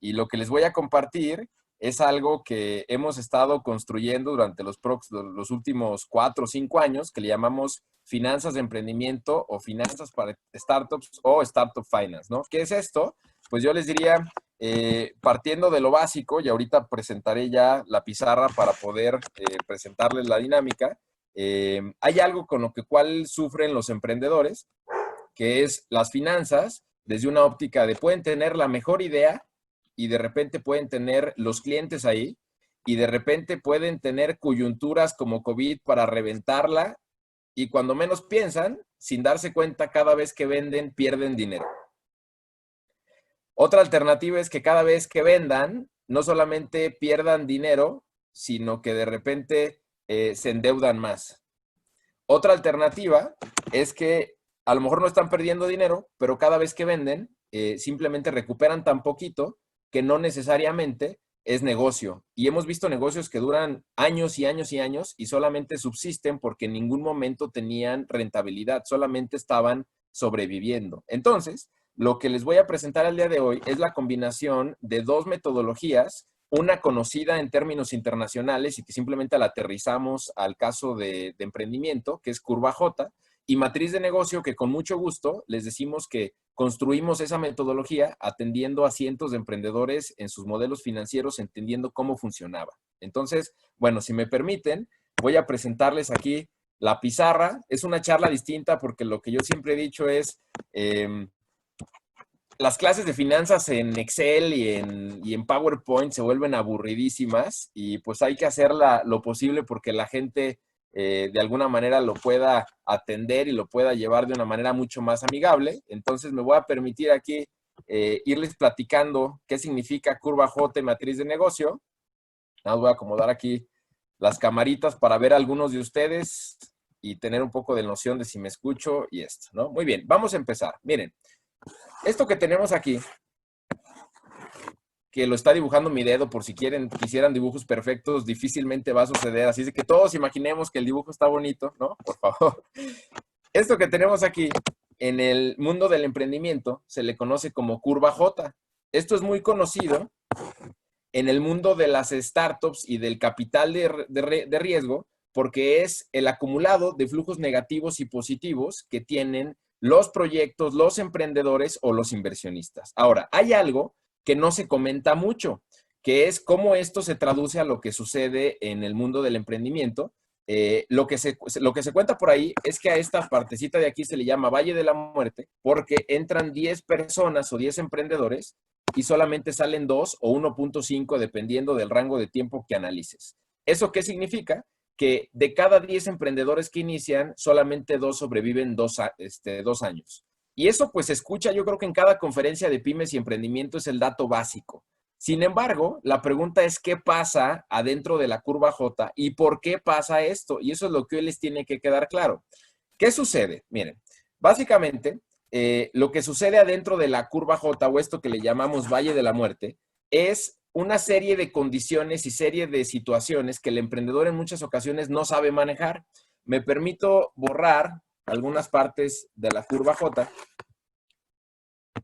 y lo que les voy a compartir es algo que hemos estado construyendo durante los últimos 4 o 5 años, que le llamamos finanzas de emprendimiento o finanzas para startups o startup finance, ¿no? ¿Qué es esto? Pues yo les diría, partiendo de lo básico, y ahorita presentaré ya la pizarra para poder presentarles la dinámica, hay algo con lo cual sufren los emprendedores, que es las finanzas, desde una óptica de pueden tener la mejor idea y de repente pueden tener los clientes ahí y de repente pueden tener coyunturas como COVID para reventarla y cuando menos piensan, sin darse cuenta, cada vez que venden, pierden dinero. Otra alternativa es que cada vez que vendan, no solamente pierdan dinero, sino que de repente se endeudan más. Otra alternativa es que a lo mejor no están perdiendo dinero, pero cada vez que venden, simplemente recuperan tan poquito que no necesariamente es negocio. Y hemos visto negocios que duran años y años y años y solamente subsisten porque en ningún momento tenían rentabilidad, solamente estaban sobreviviendo. Entonces, lo que les voy a presentar el día de hoy es la combinación de dos metodologías, una conocida en términos internacionales y que simplemente la aterrizamos al caso de emprendimiento, que es Curva J, y matriz de negocio, que con mucho gusto les decimos que construimos esa metodología atendiendo a cientos de emprendedores en sus modelos financieros, entendiendo cómo funcionaba. Entonces, bueno, si me permiten, voy a presentarles aquí la pizarra. Es una charla distinta porque lo que yo siempre he dicho es, las clases de finanzas en Excel y en PowerPoint se vuelven aburridísimas y pues hay que hacer lo posible porque la gente de alguna manera lo pueda atender y lo pueda llevar de una manera mucho más amigable. Entonces me voy a permitir aquí irles platicando qué significa curva J y matriz de negocio. Nada, voy a acomodar aquí las camaritas para ver a algunos de ustedes y tener un poco de noción de si me escucho y esto, ¿no? Muy bien, vamos a empezar. Miren, esto que tenemos aquí, que lo está dibujando mi dedo, por si quisieran dibujos perfectos, difícilmente va a suceder. Así es que todos imaginemos que el dibujo está bonito, ¿no? Por favor. Esto que tenemos aquí, en el mundo del emprendimiento, se le conoce como curva J. Esto es muy conocido en el mundo de las startups y del capital de riesgo, porque es el acumulado de flujos negativos y positivos que tienen los proyectos, los emprendedores o los inversionistas. Ahora, hay algo que no se comenta mucho, que es cómo esto se traduce a lo que sucede en el mundo del emprendimiento. Lo que se cuenta por ahí es que a esta partecita de aquí se le llama Valle de la Muerte porque entran 10 personas o 10 emprendedores y solamente salen 2 o 1.5 dependiendo del rango de tiempo que analices. ¿Eso qué significa? Que de cada 10 emprendedores que inician, solamente 2 sobreviven 2 años. Y eso pues se escucha, yo creo que en cada conferencia de pymes y emprendimiento es el dato básico. Sin embargo, la pregunta es qué pasa adentro de la curva J y por qué pasa esto. Y eso es lo que hoy les tiene que quedar claro. ¿Qué sucede? Miren, básicamente, lo que sucede adentro de la curva J o esto que le llamamos Valle de la Muerte es una serie de condiciones y serie de situaciones que el emprendedor en muchas ocasiones no sabe manejar. Me permito borrar algunas partes de la curva J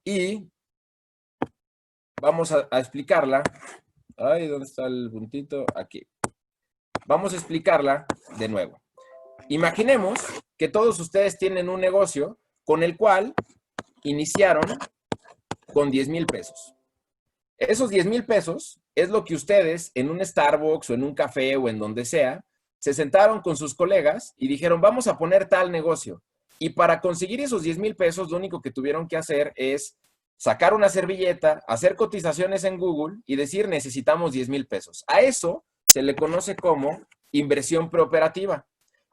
y vamos a explicarla. Ay, ¿dónde está el puntito? Aquí. Vamos a explicarla de nuevo. Imaginemos que todos ustedes tienen un negocio con el cual iniciaron con 10,000 pesos. Esos 10,000 pesos es lo que ustedes en un Starbucks o en un café o en donde sea, se sentaron con sus colegas y dijeron, vamos a poner tal negocio. Y para conseguir esos 10,000 pesos, lo único que tuvieron que hacer es sacar una servilleta, hacer cotizaciones en Google y decir, necesitamos 10,000 pesos. A eso se le conoce como inversión preoperativa.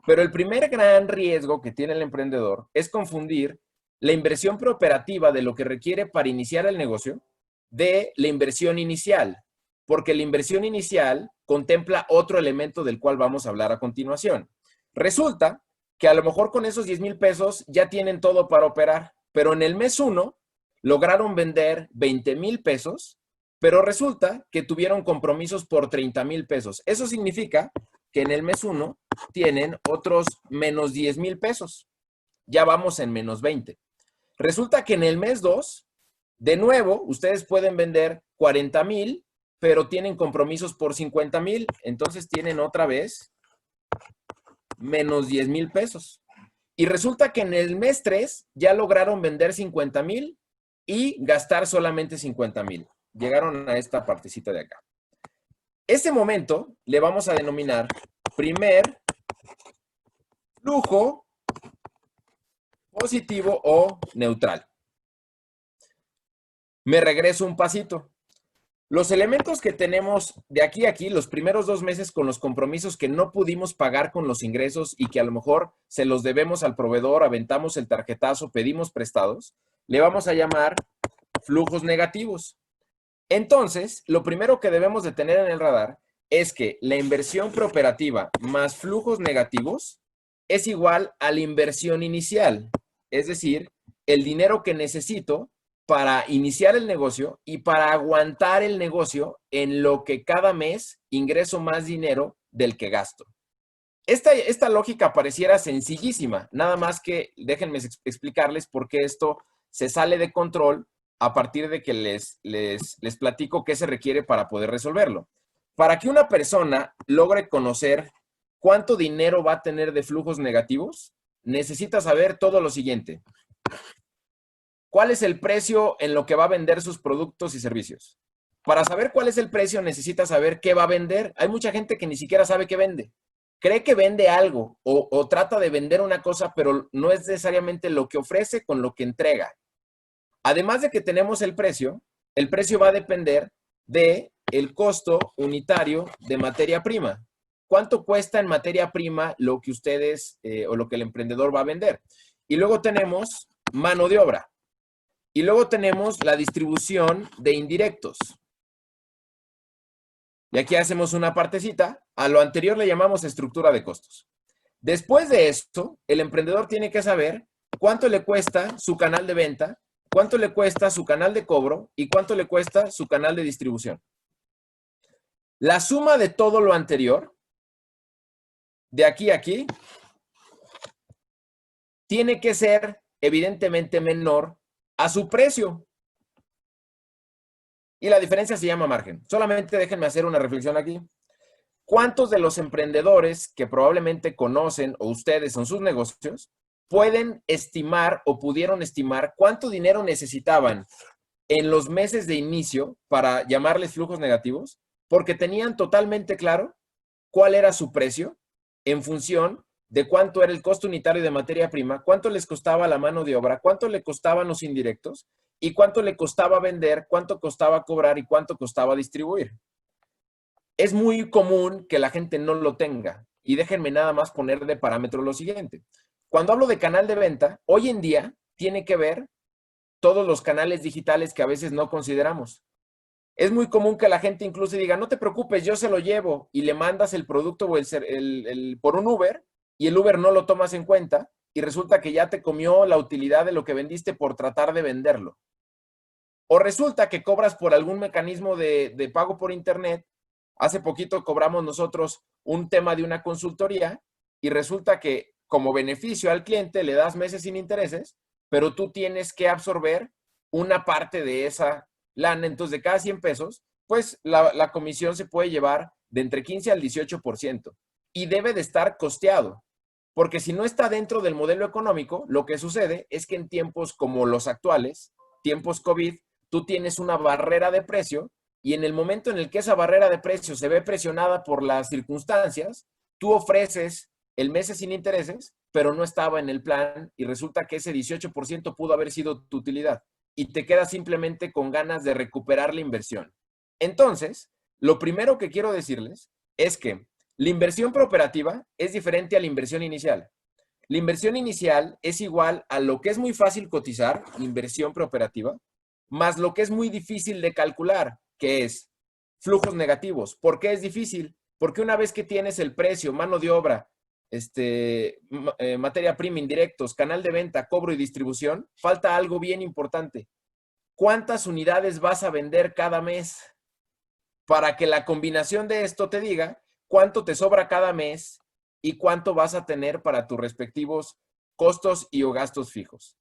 Pero el primer gran riesgo que tiene el emprendedor es confundir la inversión preoperativa de lo que requiere para iniciar el negocio de la inversión inicial, porque la inversión inicial contempla otro elemento del cual vamos a hablar a continuación. Resulta que a lo mejor con esos 10,000 pesos ya tienen todo para operar, pero en el mes 1 lograron vender 20,000 pesos, pero resulta que tuvieron compromisos por 30,000 pesos. Eso significa que en el mes 1 tienen otros menos 10,000 pesos. Ya vamos en menos 20. Resulta que en el mes 2 De nuevo, ustedes pueden vender 40,000, pero tienen compromisos por 50,000. Entonces tienen otra vez menos 10,000 pesos. Y resulta que en el mes 3 ya lograron vender 50,000 y gastar solamente 50,000. Llegaron a esta partecita de acá. Ese momento le vamos a denominar primer flujo positivo o neutral. Me regreso un pasito. Los elementos que tenemos de aquí a aquí, los primeros 2 meses con los compromisos que no pudimos pagar con los ingresos y que a lo mejor se los debemos al proveedor, aventamos el tarjetazo, pedimos prestados, le vamos a llamar flujos negativos. Entonces, lo primero que debemos de tener en el radar es que la inversión preoperativa más flujos negativos es igual a la inversión inicial, es decir, el dinero que necesito para iniciar el negocio y para aguantar el negocio en lo que cada mes ingreso más dinero del que gasto. Esta lógica pareciera sencillísima, nada más que déjenme explicarles por qué esto se sale de control a partir de que les platico qué se requiere para poder resolverlo. Para que una persona logre conocer cuánto dinero va a tener de flujos negativos, necesita saber todo lo siguiente. ¿Cuál es el precio en lo que va a vender sus productos y servicios? Para saber cuál es el precio, necesita saber qué va a vender. Hay mucha gente que ni siquiera sabe qué vende. Cree que vende algo o trata de vender una cosa, pero no es necesariamente lo que ofrece con lo que entrega. Además de que tenemos el precio va a depender del costo unitario de materia prima. ¿Cuánto cuesta en materia prima lo que ustedes o lo que el emprendedor va a vender? Y luego tenemos mano de obra. Y luego tenemos la distribución de indirectos. Y aquí hacemos una partecita. A lo anterior le llamamos estructura de costos. Después de esto, el emprendedor tiene que saber cuánto le cuesta su canal de venta, cuánto le cuesta su canal de cobro y cuánto le cuesta su canal de distribución. La suma de todo lo anterior, de aquí a aquí, tiene que ser evidentemente menor a su precio. Y la diferencia se llama margen. Solamente déjenme hacer una reflexión aquí. ¿Cuántos de los emprendedores que probablemente conocen o ustedes en sus negocios pueden estimar o pudieron estimar cuánto dinero necesitaban en los meses de inicio para llamarles flujos negativos? Porque tenían totalmente claro cuál era su precio en función de cuánto era el costo unitario de materia prima, cuánto les costaba la mano de obra, cuánto le costaban los indirectos y cuánto le costaba vender, cuánto costaba cobrar y cuánto costaba distribuir. Es muy común que la gente no lo tenga. Y déjenme nada más poner de parámetro lo siguiente. Cuando hablo de canal de venta, hoy en día tiene que ver todos los canales digitales que a veces no consideramos. Es muy común que la gente incluso diga, no te preocupes, yo se lo llevo, y le mandas el producto o por un Uber y el Uber no lo tomas en cuenta y resulta que ya te comió la utilidad de lo que vendiste por tratar de venderlo. O resulta que cobras por algún mecanismo de pago por internet. Hace poquito cobramos nosotros un tema de una consultoría y resulta que como beneficio al cliente le das meses sin intereses, pero tú tienes que absorber una parte de esa lana. Entonces, de cada 100 pesos, pues la comisión se puede llevar de entre 15 al 18% y debe de estar costeado. Porque si no está dentro del modelo económico, lo que sucede es que en tiempos como los actuales, tiempos COVID, tú tienes una barrera de precio y en el momento en el que esa barrera de precio se ve presionada por las circunstancias, tú ofreces el mes sin intereses, pero no estaba en el plan y resulta que ese 18% pudo haber sido tu utilidad y te quedas simplemente con ganas de recuperar la inversión. Entonces, lo primero que quiero decirles es que la inversión preoperativa es diferente a la inversión inicial. La inversión inicial es igual a lo que es muy fácil cotizar, inversión preoperativa, más lo que es muy difícil de calcular, que es flujos negativos. ¿Por qué es difícil? Porque una vez que tienes el precio, mano de obra, materia prima, indirectos, canal de venta, cobro y distribución, falta algo bien importante. ¿Cuántas unidades vas a vender cada mes? Para que la combinación de esto te diga cuánto te sobra cada mes y cuánto vas a tener para tus respectivos costos y o gastos fijos.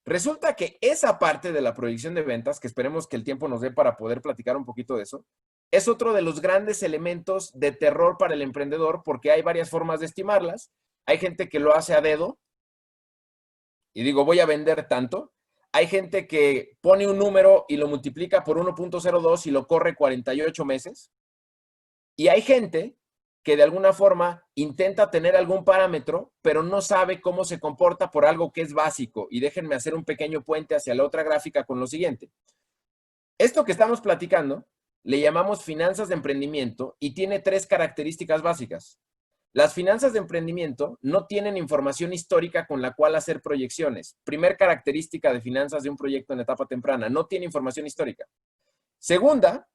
Resulta que esa parte de la proyección de ventas, que esperemos que el tiempo nos dé para poder platicar un poquito de eso, es otro de los grandes elementos de terror para el emprendedor porque hay varias formas de estimarlas. Hay gente que lo hace a dedo y digo, voy a vender tanto. Hay gente que pone un número y lo multiplica por 1.02 y lo corre 48 meses. Y hay gente que de alguna forma intenta tener algún parámetro, pero no sabe cómo se comporta por algo que es básico. Y déjenme hacer un pequeño puente hacia la otra gráfica con lo siguiente. Esto que estamos platicando le llamamos finanzas de emprendimiento y tiene 3 características básicas. Las finanzas de emprendimiento no tienen información histórica con la cual hacer proyecciones. Primer característica de finanzas de un proyecto en etapa temprana, no tiene información histórica. Segunda,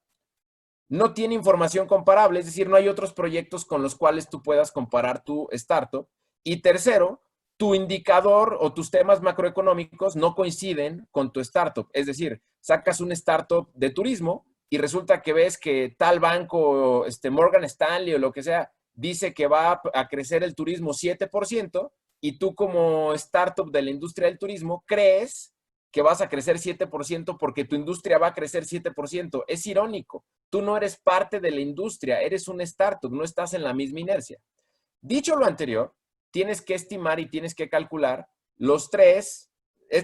no tiene información comparable, es decir, no hay otros proyectos con los cuales tú puedas comparar tu startup. Y tercero, tu indicador o tus temas macroeconómicos no coinciden con tu startup. Es decir, sacas un startup de turismo y resulta que ves que tal banco, Morgan Stanley o lo que sea, dice que va a crecer el turismo 7% y tú como startup de la industria del turismo crees que vas a crecer 7% porque tu industria va a crecer 7%. Es irónico. Tú no eres parte de la industria, eres un startup, no estás en la misma inercia. Dicho lo anterior, tienes que estimar y tienes que calcular los tres,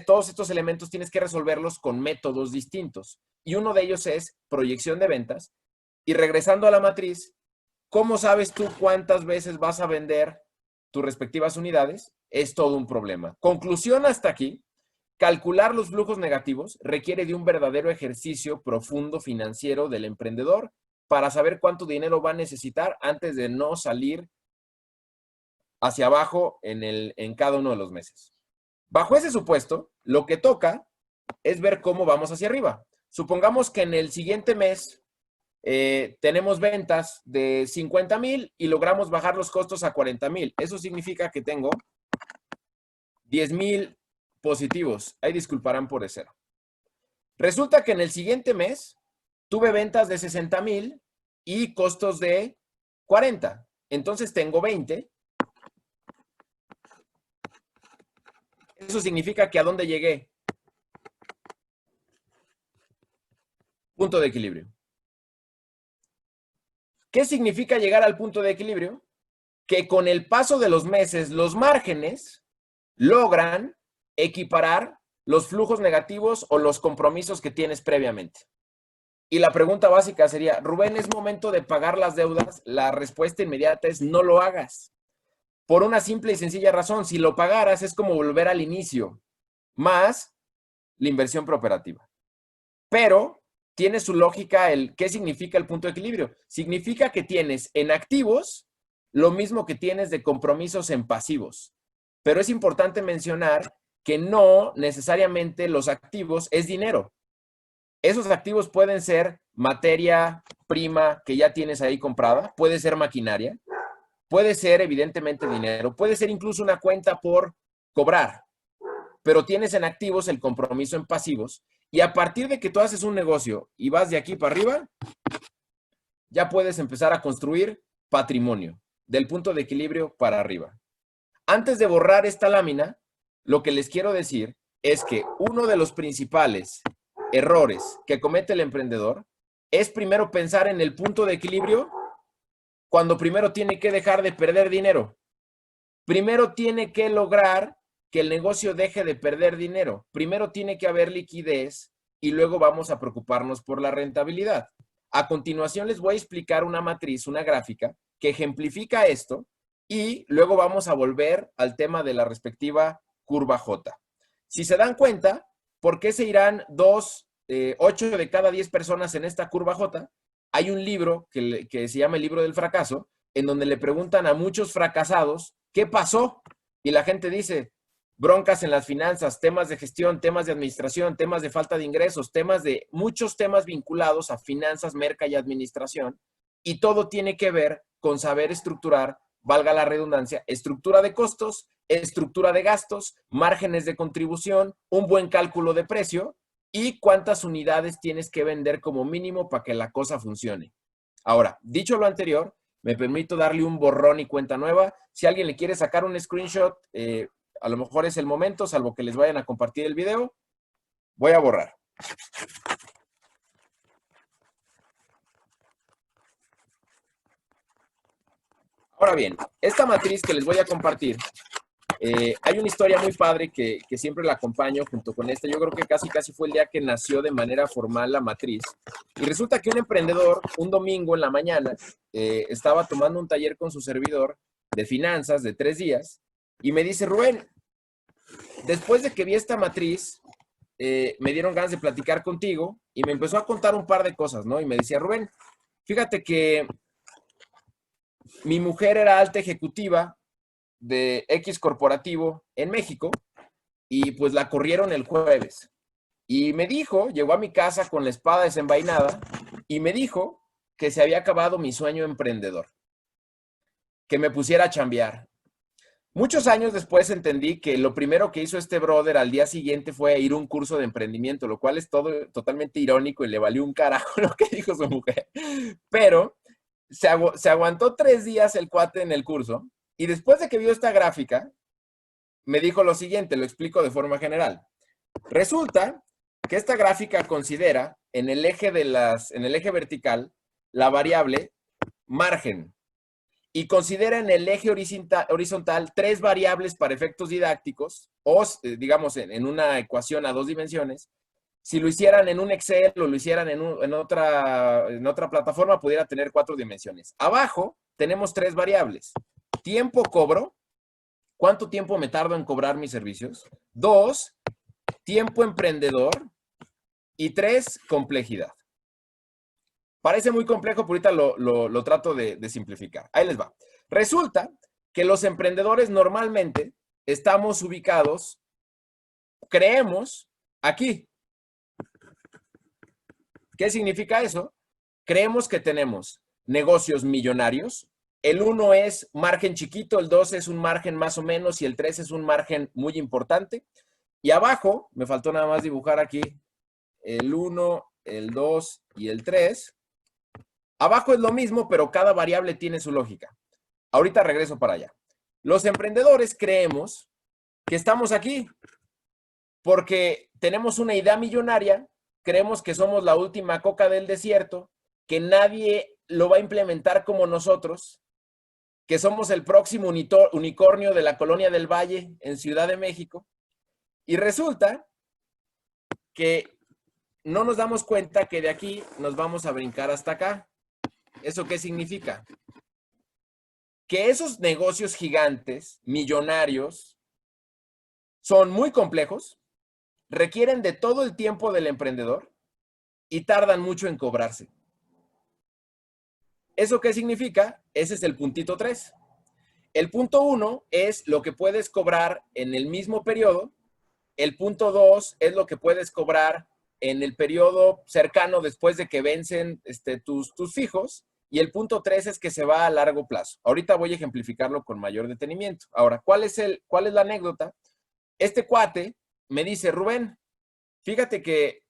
todos estos elementos tienes que resolverlos con métodos distintos. Y uno de ellos es proyección de ventas. Y regresando a la matriz, ¿cómo sabes tú cuántas veces vas a vender tus respectivas unidades? Es todo un problema. Conclusión hasta aquí. Calcular los flujos negativos requiere de un verdadero ejercicio profundo financiero del emprendedor para saber cuánto dinero va a necesitar antes de no salir hacia abajo en cada uno de los meses. Bajo ese supuesto, lo que toca es ver cómo vamos hacia arriba. Supongamos que en el siguiente mes tenemos ventas de 50,000 y logramos bajar los costos a 40,000. Eso significa que tengo 10,000 positivos. Ahí disculparán por ese cero. Resulta que en el siguiente mes tuve ventas de 60,000 y costos de 40. Entonces tengo 20. Eso significa que ¿a dónde llegué? Punto de equilibrio. ¿Qué significa llegar al punto de equilibrio? Que con el paso de los meses, los márgenes logran equiparar los flujos negativos o los compromisos que tienes previamente. Y la pregunta básica sería, Rubén, ¿es momento de pagar las deudas? La respuesta inmediata es no lo hagas. Por una simple y sencilla razón, si lo pagaras es como volver al inicio, más la inversión preoperativa. Pero tiene su lógica ¿qué significa el punto de equilibrio? Significa que tienes en activos lo mismo que tienes de compromisos en pasivos. Pero es importante mencionar que no necesariamente los activos es dinero. Esos activos pueden ser materia prima que ya tienes ahí comprada, puede ser maquinaria, puede ser evidentemente dinero, puede ser incluso una cuenta por cobrar, pero tienes en activos el compromiso en pasivos y a partir de que tú haces un negocio y vas de aquí para arriba, ya puedes empezar a construir patrimonio del punto de equilibrio para arriba. Antes de borrar esta lámina, lo que les quiero decir es que uno de los principales errores que comete el emprendedor es primero pensar en el punto de equilibrio cuando primero tiene que dejar de perder dinero. Primero tiene que lograr que el negocio deje de perder dinero. Primero tiene que haber liquidez y luego vamos a preocuparnos por la rentabilidad. A continuación les voy a explicar una matriz, una gráfica que ejemplifica esto y luego vamos a volver al tema de la respectiva curva J. Si se dan cuenta, ¿por qué se irán 8 de cada 10 personas en esta curva J? Hay un libro que se llama El libro del fracaso, en donde le preguntan a muchos fracasados, ¿qué pasó? Y la gente dice, broncas en las finanzas, temas de gestión, temas de administración, temas de falta de ingresos, muchos temas vinculados a finanzas, merca y administración. Y todo tiene que ver con saber estructurar, valga la redundancia, estructura de costos, estructura de gastos, márgenes de contribución, un buen cálculo de precio y cuántas unidades tienes que vender como mínimo para que la cosa funcione. Ahora, dicho lo anterior, me permito darle un borrón y cuenta nueva. Si alguien le quiere sacar un screenshot, a lo mejor es el momento, salvo que les vayan a compartir el video. Voy a borrar. Ahora bien, esta matriz que les voy a compartir, hay una historia muy padre que siempre la acompaño junto con esta. Yo creo que casi fue el día que nació de manera formal la matriz. Y resulta que un emprendedor, un domingo en la mañana, estaba tomando un taller con su servidor de finanzas de 3 días y me dice, Rubén, después de que vi esta matriz, me dieron ganas de platicar contigo y me empezó a contar un par de cosas, ¿no? Y me decía, Rubén, fíjate que mi mujer era alta ejecutiva de X corporativo en México y pues la corrieron el jueves. Y me dijo, llegó a mi casa con la espada desenvainada y me dijo que se había acabado mi sueño emprendedor, que me pusiera a chambear. Muchos años después entendí que lo primero que hizo este brother al día siguiente fue ir a un curso de emprendimiento, lo cual es totalmente irónico y le valió un carajo lo que dijo su mujer. Pero se aguantó 3 días el cuate en el curso y después de que vio esta gráfica, me dijo lo siguiente, lo explico de forma general. Resulta que esta gráfica considera en el eje vertical la variable margen y considera en el eje horizontal 3 variables para efectos didácticos o, digamos, en una ecuación a 2 dimensiones. Si lo hicieran en un Excel o lo hicieran en otra plataforma, pudiera tener 4 dimensiones. Abajo tenemos 3 variables. Tiempo cobro. ¿Cuánto tiempo me tardo en cobrar mis servicios? 2, tiempo emprendedor. Y 3, complejidad. Parece muy complejo, pero ahorita lo trato de simplificar. Ahí les va. Resulta que los emprendedores normalmente estamos ubicados, creemos, aquí. ¿Qué significa eso? Creemos que tenemos negocios millonarios. El 1 es margen chiquito, el 2 es un margen más o menos y el 3 es un margen muy importante. Y abajo, me faltó nada más dibujar aquí el 1, el 2 y el 3. Abajo es lo mismo, pero cada variable tiene su lógica. Ahorita regreso para allá. Los emprendedores creemos que estamos aquí porque tenemos una idea millonaria, creemos que somos la última coca del desierto, que nadie lo va a implementar como nosotros, que somos el próximo unicornio de la Colonia del Valle en Ciudad de México. Y resulta que no nos damos cuenta que de aquí nos vamos a brincar hasta acá. ¿Eso qué significa? Que esos negocios gigantes, millonarios, son muy complejos, requieren de todo el tiempo del emprendedor y tardan mucho en cobrarse. ¿Eso qué significa? Ese es el puntito 3. El punto 1 es lo que puedes cobrar en el mismo periodo. El punto 2 es lo que puedes cobrar en el periodo cercano después de que vencen tus fijos. Y el punto 3 es que se va a largo plazo. Ahorita voy a ejemplificarlo con mayor detenimiento. Ahora, ¿cuál es la anécdota? Este cuate me dice, Rubén, fíjate que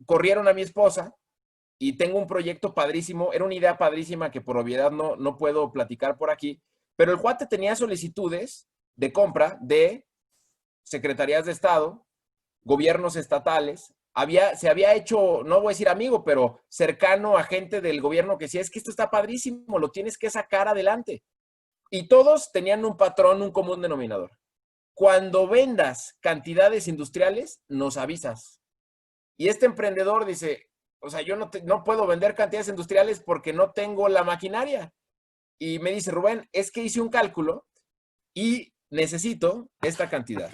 corrieron a mi esposa y tengo un proyecto padrísimo. Era una idea padrísima que por obviedad no puedo platicar por aquí. Pero el cuate tenía solicitudes de compra de secretarías de Estado, gobiernos estatales. Se había hecho, no voy a decir amigo, pero cercano a gente del gobierno que decía, es que esto está padrísimo, lo tienes que sacar adelante. Y todos tenían un patrón, un común denominador. Cuando vendas cantidades industriales, nos avisas. Y este emprendedor dice, o sea, yo no puedo vender cantidades industriales porque no tengo la maquinaria. Y me dice, Rubén, es que hice un cálculo y necesito esta cantidad.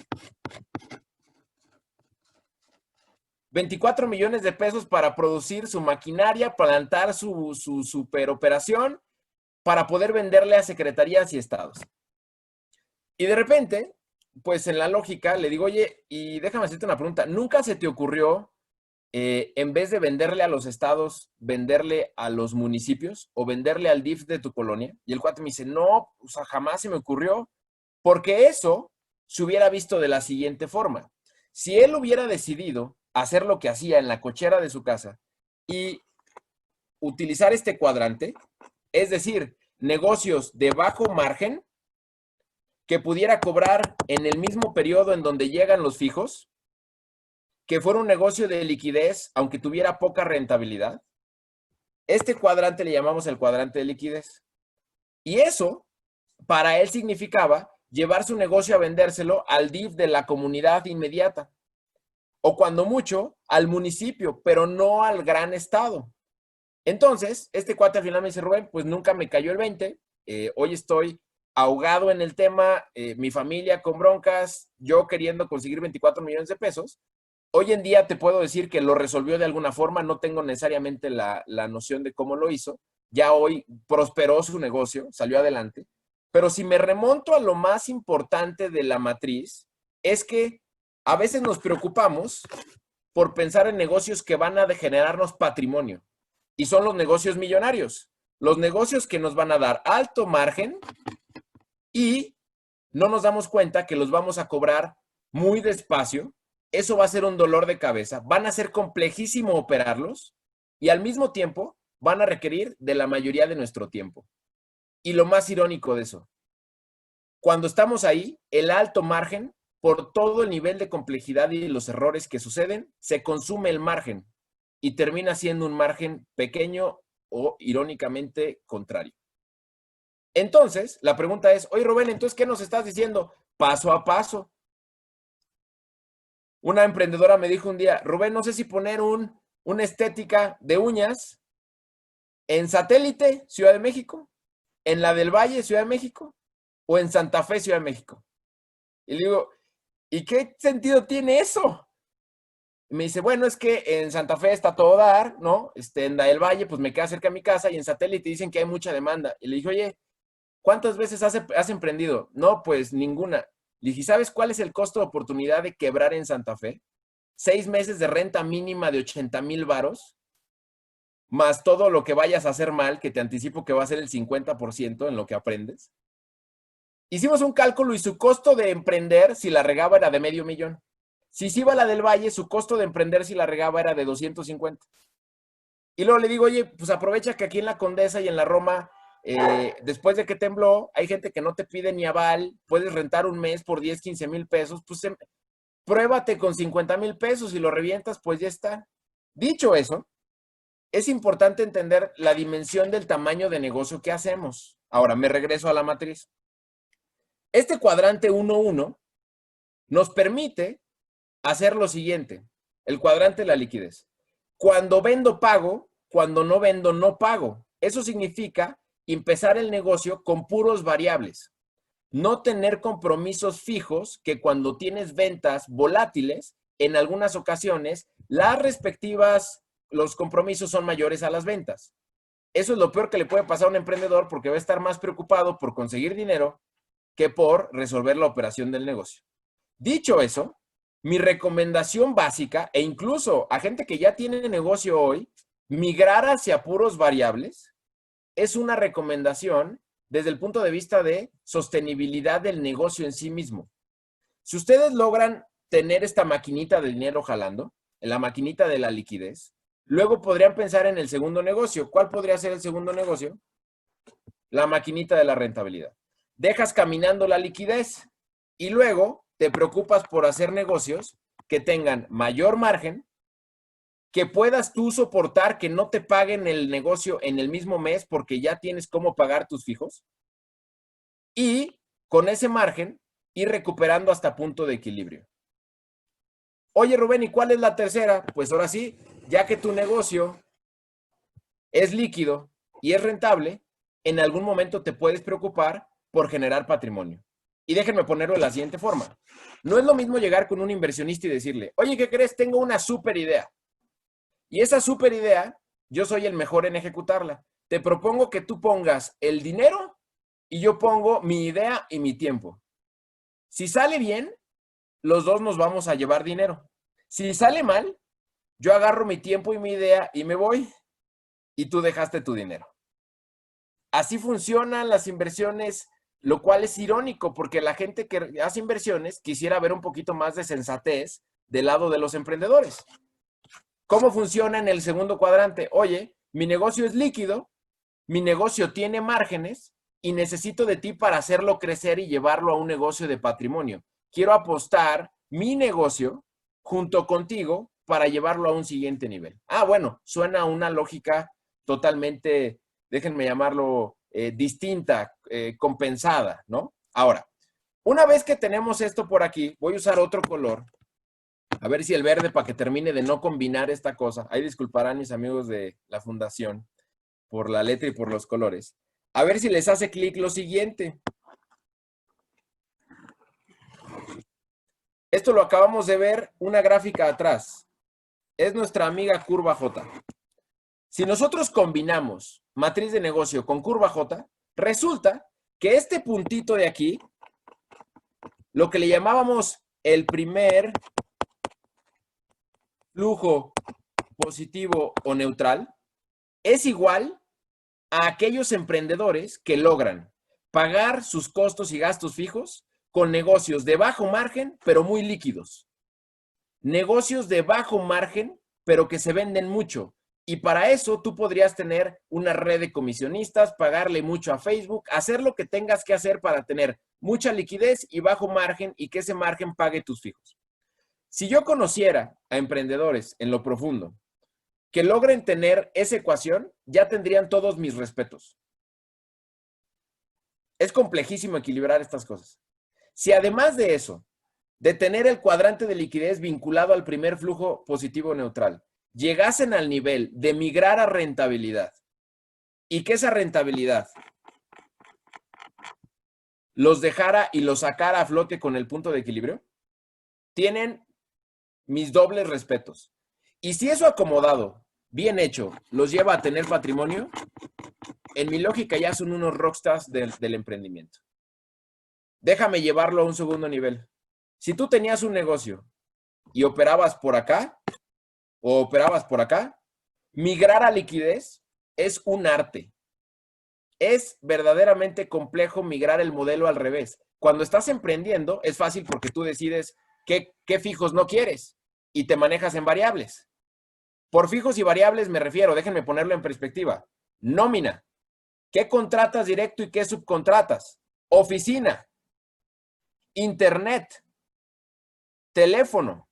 24 millones de pesos para producir su maquinaria, plantar su superoperación, para poder venderle a secretarías y estados. Y de repente, pues en la lógica, le digo, oye, y déjame hacerte una pregunta, ¿nunca se te ocurrió, en vez de venderle a los estados, venderle a los municipios o venderle al DIF de tu colonia? Y el cuate me dice, no, o sea, jamás se me ocurrió, porque eso se hubiera visto de la siguiente forma. Si él hubiera decidido hacer lo que hacía en la cochera de su casa y utilizar este cuadrante, es decir, negocios de bajo margen, que pudiera cobrar en el mismo periodo en donde llegan los fijos, que fuera un negocio de liquidez, aunque tuviera poca rentabilidad. Este cuadrante le llamamos el cuadrante de liquidez. Y eso, para él significaba llevar su negocio a vendérselo al DIF de la comunidad inmediata. O cuando mucho, al municipio, pero no al gran estado. Entonces, este cuate al final me dice, Rubén, pues nunca me cayó el 20. Hoy estoy ahogado en el tema, mi familia con broncas, yo queriendo conseguir 24 millones de pesos. Hoy en día te puedo decir que lo resolvió de alguna forma, no tengo necesariamente la noción de cómo lo hizo. Ya hoy prosperó su negocio, salió adelante. Pero si me remonto a lo más importante de la matriz, es que a veces nos preocupamos por pensar en negocios que van a generarnos patrimonio. Y son los negocios millonarios. Los negocios que nos van a dar alto margen y no nos damos cuenta que los vamos a cobrar muy despacio. Eso va a ser un dolor de cabeza. Van a ser complejísimo operarlos y al mismo tiempo van a requerir de la mayoría de nuestro tiempo. Y lo más irónico de eso, cuando estamos ahí, el alto margen, por todo el nivel de complejidad y los errores que suceden, se consume el margen y termina siendo un margen pequeño o irónicamente contrario. Entonces, la pregunta es, oye Rubén, entonces, ¿qué nos estás diciendo? Paso a paso. Una emprendedora me dijo un día, Rubén, no sé si poner una estética de uñas en Satélite, Ciudad de México, en la del Valle, Ciudad de México, o en Santa Fe, Ciudad de México. Y le digo, ¿y qué sentido tiene eso? Y me dice, bueno, es que en Santa Fe está todo dar, ¿no? En la del Valle, pues me queda cerca de mi casa, y en Satélite dicen que hay mucha demanda. Y le dije, oye, ¿cuántas veces has emprendido? No, pues ninguna. Le dije, ¿sabes cuál es el costo de oportunidad de quebrar en Santa Fe? 6 meses de renta mínima de 80,000 varos, más todo lo que vayas a hacer mal, que te anticipo que va a ser el 50% en lo que aprendes. Hicimos un cálculo y su costo de emprender, si la regaba, era de $500,000. Si se iba a la del Valle, su costo de emprender, si la regaba, era de 250. Y luego le digo, oye, pues aprovecha que aquí en la Condesa y en la Roma, después de que tembló, hay gente que no te pide ni aval, puedes rentar un mes por 10, 15 mil pesos, pues pruébate con 50,000 pesos y lo revientas, pues ya está. Dicho eso, es importante entender la dimensión del tamaño de negocio que hacemos. Ahora, me regreso a la matriz. Este cuadrante 1-1 nos permite hacer lo siguiente, el cuadrante de la liquidez. Cuando vendo, pago, cuando no vendo, no pago. Eso significa empezar el negocio con puros variables. No tener compromisos fijos que cuando tienes ventas volátiles, en algunas ocasiones, los compromisos son mayores a las ventas. Eso es lo peor que le puede pasar a un emprendedor porque va a estar más preocupado por conseguir dinero que por resolver la operación del negocio. Dicho eso, mi recomendación básica, e incluso a gente que ya tiene negocio hoy, migrar hacia puros variables, es una recomendación desde el punto de vista de sostenibilidad del negocio en sí mismo. Si ustedes logran tener esta maquinita de dinero jalando, en la maquinita de la liquidez, luego podrían pensar en el segundo negocio. ¿Cuál podría ser el segundo negocio? La maquinita de la rentabilidad. Dejas caminando la liquidez y luego te preocupas por hacer negocios que tengan mayor margen, que puedas tú soportar que no te paguen el negocio en el mismo mes porque ya tienes cómo pagar tus fijos y con ese margen ir recuperando hasta punto de equilibrio. Oye, Rubén, ¿y cuál es la tercera? Pues ahora sí, ya que tu negocio es líquido y es rentable, en algún momento te puedes preocupar por generar patrimonio. Y déjenme ponerlo de la siguiente forma. No es lo mismo llegar con un inversionista y decirle, oye, ¿qué crees? Tengo una súper idea. Y esa súper idea, yo soy el mejor en ejecutarla. Te propongo que tú pongas el dinero y yo pongo mi idea y mi tiempo. Si sale bien, los dos nos vamos a llevar dinero. Si sale mal, yo agarro mi tiempo y mi idea y me voy y tú dejaste tu dinero. Así funcionan las inversiones, lo cual es irónico porque la gente que hace inversiones quisiera ver un poquito más de sensatez del lado de los emprendedores. ¿Cómo funciona en el segundo cuadrante? Oye, mi negocio es líquido, mi negocio tiene márgenes, y necesito de ti para hacerlo crecer y llevarlo a un negocio de patrimonio. Quiero apostar mi negocio junto contigo para llevarlo a un siguiente nivel. Ah, bueno, suena una lógica totalmente, déjenme llamarlo, distinta, compensada, ¿no? Ahora, una vez que tenemos esto por aquí, voy a usar otro color. A ver si el verde, para que termine de no combinar esta cosa. Ahí disculparán mis amigos de la fundación por la letra y por los colores. A ver si les hace clic lo siguiente. Esto lo acabamos de ver, una gráfica atrás. Es nuestra amiga curva J. Si nosotros combinamos matriz de negocio con curva J, resulta que este puntito de aquí, lo que le llamábamos el primer flujo positivo o neutral, es igual a aquellos emprendedores que logran pagar sus costos y gastos fijos con negocios de bajo margen, pero muy líquidos. Negocios de bajo margen, pero que se venden mucho. Y para eso tú podrías tener una red de comisionistas, pagarle mucho a Facebook, hacer lo que tengas que hacer para tener mucha liquidez y bajo margen y que ese margen pague tus fijos. Si yo conociera a emprendedores en lo profundo que logren tener esa ecuación, ya tendrían todos mis respetos. Es complejísimo equilibrar estas cosas. Si además de eso, de tener el cuadrante de liquidez vinculado al primer flujo positivo neutral, llegasen al nivel de migrar a rentabilidad y que esa rentabilidad los dejara y los sacara a flote con el punto de equilibrio, tienen mis dobles respetos. Y si eso acomodado, bien hecho, los lleva a tener patrimonio, en mi lógica ya son unos rockstars del emprendimiento. Déjame llevarlo a un segundo nivel. Si tú tenías un negocio y operabas por acá o operabas por acá, migrar a liquidez es un arte. Es verdaderamente complejo migrar el modelo al revés. Cuando estás emprendiendo, es fácil porque tú decides qué fijos no quieres y te manejas en variables. Por fijos y variables me refiero, déjenme ponerlo en perspectiva. Nómina. ¿Qué contratas directo y qué subcontratas? Oficina. Internet. Teléfono.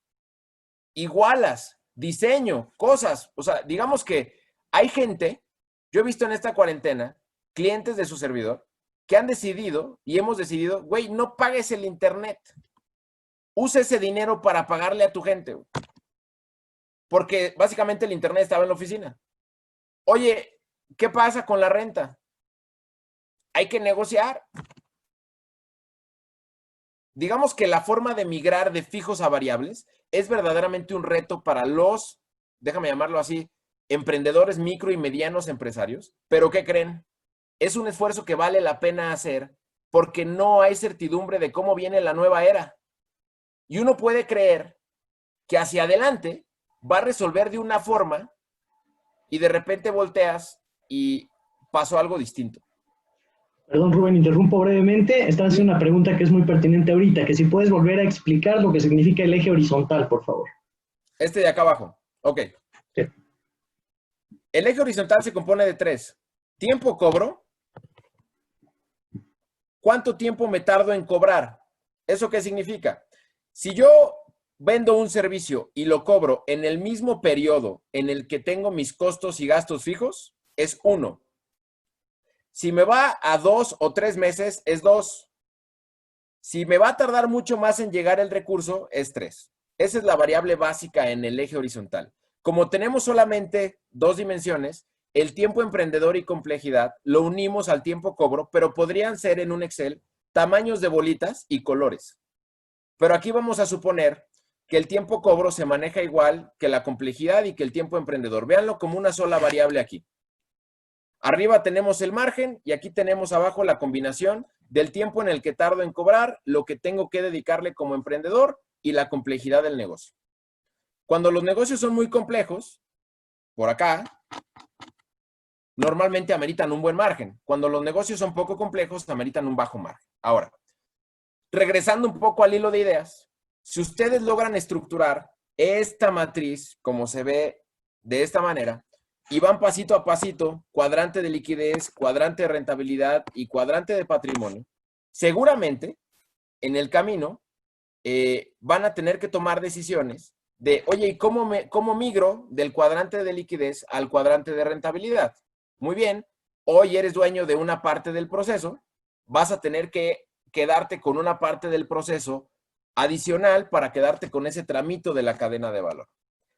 Igualas. Diseño. Cosas. O sea, digamos que hay gente, yo he visto en esta cuarentena, clientes de su servidor, que han decidido y hemos decidido, güey, no pagues el internet. Usa ese dinero para pagarle a tu gente, güey. Porque básicamente el internet estaba en la oficina. Oye, ¿qué pasa con la renta? Hay que negociar. Digamos que la forma de migrar de fijos a variables es verdaderamente un reto para los, déjame llamarlo así, emprendedores micro y medianos empresarios. Pero ¿qué creen? Es un esfuerzo que vale la pena hacer porque no hay certidumbre de cómo viene la nueva era. Y uno puede creer que hacia adelante va a resolver de una forma y de repente volteas y pasó algo distinto. Perdón, Rubén, interrumpo brevemente. Están haciendo una pregunta que es muy pertinente ahorita, que si puedes volver a explicar lo que significa el eje horizontal, por favor. Este de acá abajo. Ok. Sí. El eje horizontal se compone de 3. Tiempo cobro. ¿Cuánto tiempo me tardo en cobrar? ¿Eso qué significa? Si yo vendo un servicio y lo cobro en el mismo periodo en el que tengo mis costos y gastos fijos, es 1. Si me va a 2 o 3 meses, es 2. Si me va a tardar mucho más en llegar el recurso, es 3. Esa es la variable básica en el eje horizontal. Como tenemos solamente 2 dimensiones, el tiempo emprendedor y complejidad lo unimos al tiempo cobro, pero podrían ser en un Excel tamaños de bolitas y colores. Pero aquí vamos a suponer que el tiempo cobro se maneja igual que la complejidad y que el tiempo emprendedor. Véanlo como una sola variable aquí. Arriba tenemos el margen y aquí tenemos abajo la combinación del tiempo en el que tardo en cobrar, lo que tengo que dedicarle como emprendedor y la complejidad del negocio. Cuando los negocios son muy complejos, por acá, normalmente ameritan un buen margen. Cuando los negocios son poco complejos, ameritan un bajo margen. Ahora, regresando un poco al hilo de ideas, si ustedes logran estructurar esta matriz, como se ve de esta manera, y van pasito a pasito, cuadrante de liquidez, cuadrante de rentabilidad y cuadrante de patrimonio, seguramente en el camino van a tener que tomar decisiones de, oye, ¿y cómo migro del cuadrante de liquidez al cuadrante de rentabilidad? Muy bien, hoy eres dueño de una parte del proceso, vas a tener que quedarte con una parte del proceso adicional para quedarte con ese tramito de la cadena de valor.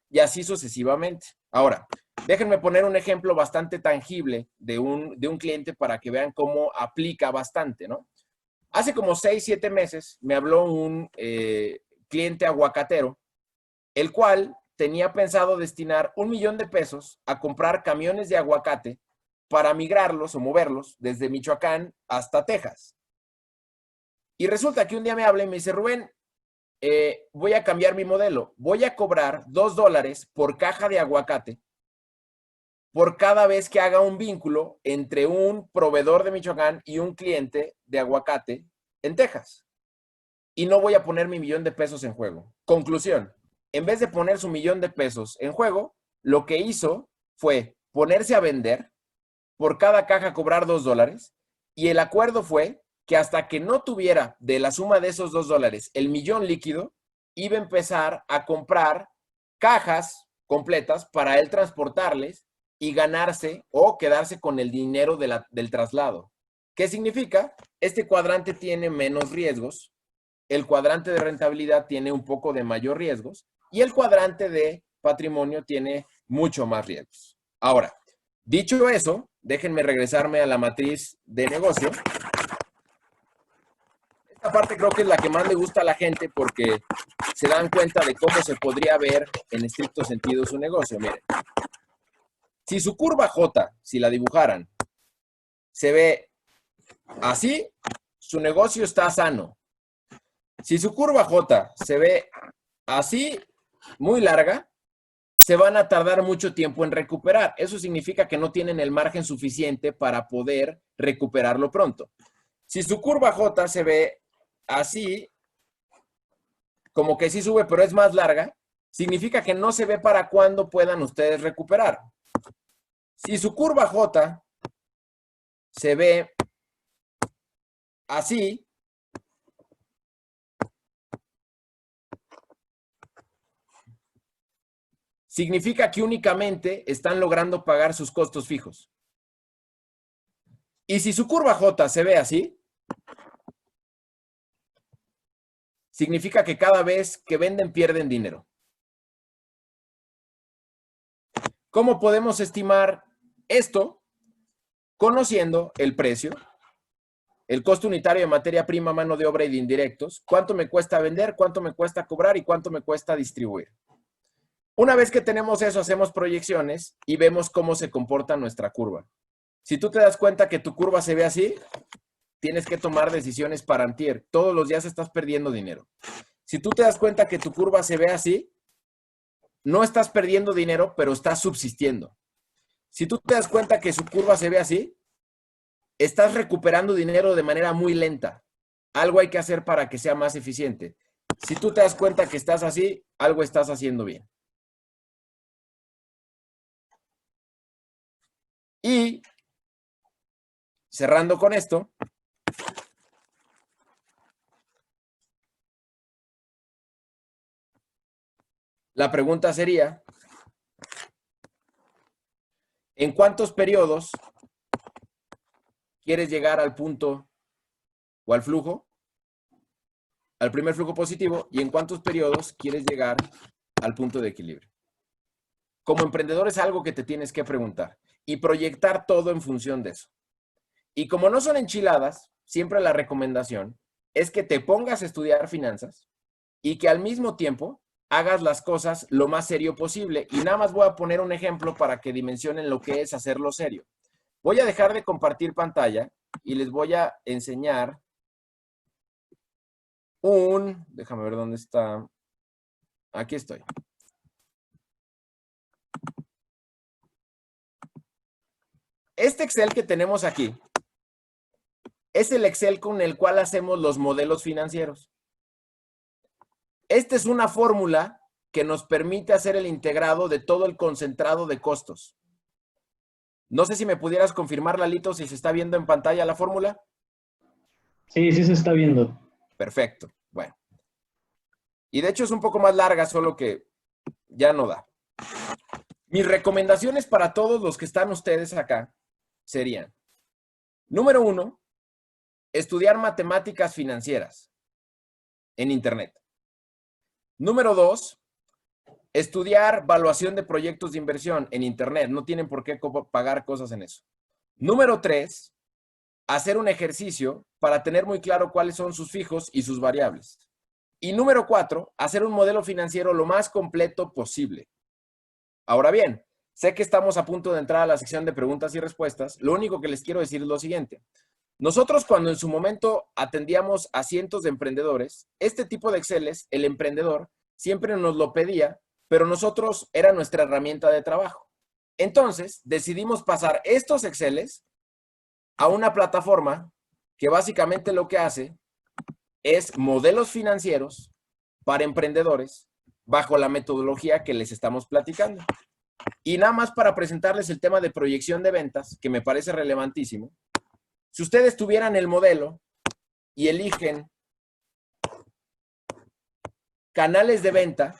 Y así sucesivamente. Ahora, déjenme poner un ejemplo bastante tangible de un cliente para que vean cómo aplica bastante, ¿no? Hace como 6, 7 meses me habló un cliente aguacatero, el cual tenía pensado destinar $1,000,000 a comprar camiones de aguacate para migrarlos o moverlos desde Michoacán hasta Texas. Y resulta que un día me habla y me dice, Rubén, voy a cambiar mi modelo. Voy a cobrar $2 por caja de aguacate por cada vez que haga un vínculo entre un proveedor de Michoacán y un cliente de aguacate en Texas. Y no voy a poner mi $1,000,000 en juego. Conclusión, en vez de poner su $1,000,000 en juego, lo que hizo fue ponerse a vender, por cada caja cobrar $2, y el acuerdo fue que hasta que no tuviera de la suma de esos $2 el millón líquido, iba a empezar a comprar cajas completas para él transportarles y ganarse o quedarse con el dinero del traslado. ¿Qué significa? Este cuadrante tiene menos riesgos, el cuadrante de rentabilidad tiene un poco de mayor riesgos y el cuadrante de patrimonio tiene mucho más riesgos. Ahora, dicho eso, déjenme regresarme a la matriz de negocio. Esta parte creo que es la que más le gusta a la gente porque se dan cuenta de cómo se podría ver en estricto sentido su negocio. Miren, si su curva J, si la dibujaran, se ve así, su negocio está sano. Si su curva J se ve así, muy larga, se van a tardar mucho tiempo en recuperar. Eso significa que no tienen el margen suficiente para poder recuperarlo pronto. Si su curva J se ve así, como que sí sube, pero es más larga, significa que no se ve para cuándo puedan ustedes recuperar. Si su curva J se ve así, significa que únicamente están logrando pagar sus costos fijos. Y si su curva J se ve así, significa que cada vez que venden pierden dinero. ¿Cómo podemos estimar esto? Conociendo el precio, el costo unitario de materia prima, mano de obra y de indirectos, cuánto me cuesta vender, cuánto me cuesta cobrar y cuánto me cuesta distribuir. Una vez que tenemos eso, hacemos proyecciones y vemos cómo se comporta nuestra curva. Si tú te das cuenta que tu curva se ve así, tienes que tomar decisiones para antier. Todos los días estás perdiendo dinero. Si tú te das cuenta que tu curva se ve así, no estás perdiendo dinero, pero estás subsistiendo. Si tú te das cuenta que su curva se ve así, estás recuperando dinero de manera muy lenta. Algo hay que hacer para que sea más eficiente. Si tú te das cuenta que estás así, algo estás haciendo bien. Y cerrando con esto, la pregunta sería, ¿en cuántos periodos quieres llegar al punto o al flujo, al primer flujo positivo, y en cuántos periodos quieres llegar al punto de equilibrio? Como emprendedor es algo que te tienes que preguntar y proyectar todo en función de eso. Y como no son enchiladas, siempre la recomendación es que te pongas a estudiar finanzas y que al mismo tiempo hagas las cosas lo más serio posible. Y nada más voy a poner un ejemplo para que dimensionen lo que es hacerlo serio. Voy a dejar de compartir pantalla y les voy a enseñar déjame ver dónde está. Aquí estoy. Este Excel que tenemos aquí es el Excel con el cual hacemos los modelos financieros. Esta es una fórmula que nos permite hacer el integrado de todo el concentrado de costos. No sé si me pudieras confirmar, Lalito, si se está viendo en pantalla la fórmula. Sí, sí se está viendo. Perfecto. Bueno. Y de hecho es un poco más larga, solo que ya no da. Mis recomendaciones para todos los que están ustedes acá serían, número 1, estudiar matemáticas financieras en Internet. Número 2, estudiar valuación de proyectos de inversión en Internet. No tienen por qué pagar cosas en eso. Número 3, hacer un ejercicio para tener muy claro cuáles son sus fijos y sus variables. Y número 4, hacer un modelo financiero lo más completo posible. Ahora bien, sé que estamos a punto de entrar a la sección de preguntas y respuestas. Lo único que les quiero decir es lo siguiente. Nosotros cuando en su momento atendíamos a cientos de emprendedores, este tipo de Exceles, el emprendedor, siempre nos lo pedía, pero nosotros era nuestra herramienta de trabajo. Entonces, decidimos pasar estos Exceles a una plataforma que básicamente lo que hace es modelos financieros para emprendedores bajo la metodología que les estamos platicando. Y nada más para presentarles el tema de proyección de ventas, que me parece relevantísimo. Si ustedes tuvieran el modelo y eligen canales de venta